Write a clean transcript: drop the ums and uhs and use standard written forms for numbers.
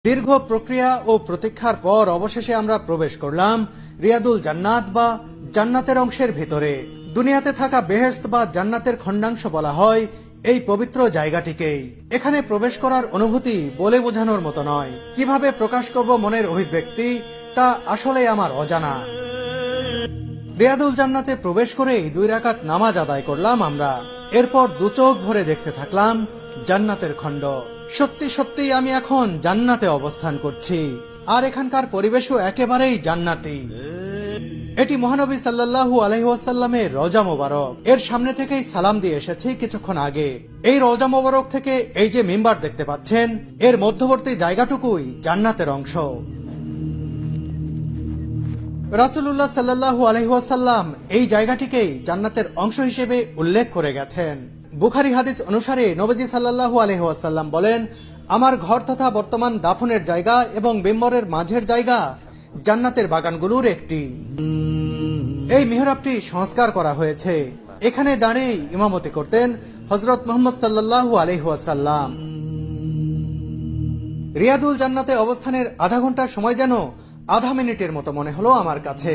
দীর্ঘ প্রক্রিয়া ও প্রতীক্ষার পর অবশেষে আমরা প্রবেশ করলাম রিয়াদুল জান্নাত বা জান্নাতের অংশের ভিতরে। দুনিয়াতে থাকা বেহেশত বা জান্নাতের খণ্ডাংশ বলা হয় এই পবিত্র জায়গাটিকেই। এখানে প্রবেশ করার অনুভূতি বলে বোঝানোর মতো নয়। কিভাবে প্রকাশ করব মনের অভিব্যক্তি তা আসলে আমার অজানা। রিয়াদুল জান্নাতে প্রবেশ করেই 2 রাকাত নামাজ আদায় করলাম আমরা। এরপর দু চোখ ভরে দেখতে থাকলাম জান্নাতের খণ্ড। সত্যি সত্যি আমি এখন জান্নাতে অবস্থান করছি, আর এখানকার পরিবেশও একেবারেই জান্নাতি। এটি মহানবী সাল্লাল্লাহু আলাইহি ওয়াসাল্লামের রওজা মোবারক। এর সামনে থেকেই সালাম দিয়ে এসেছি কিছুক্ষণ আগে। এই রওজা মোবারক থেকে এই যে মিম্বার দেখতে পাচ্ছেন, এর মধ্যবর্তী জায়গাটুকুই জান্নাতের অংশ। রাসূলুল্লাহ সাল্লাল্লাহু আলাইহি ওয়াসাল্লাম এই জায়গাটিকেই জান্নাতের অংশ হিসেবে উল্লেখ করে গেছেন। বুখারী হাদিস অনুসারে নবীজি সাল্লাল্লাহু আলাইহি ওয়াসাল্লাম বলেন, আমার ঘর তথা বর্তমান দাফনের জায়গা এবং মিম্বরের মাঝের জায়গা জান্নাতের বাগানগুলোর একটি। এই মিহরাবটি সংস্কার করা হয়েছে। এখানে দাঁড়িয়ে ইমামতি করতেন হযরত মুহাম্মদ সাল্লাল্লাহু আলাইহি ওয়াসাল্লাম। রিয়াদুল জান্নাতে অবস্থানের আধা ঘন্টা সময় যেন আধা মিনিটের মতো মনে হলো আমার কাছে।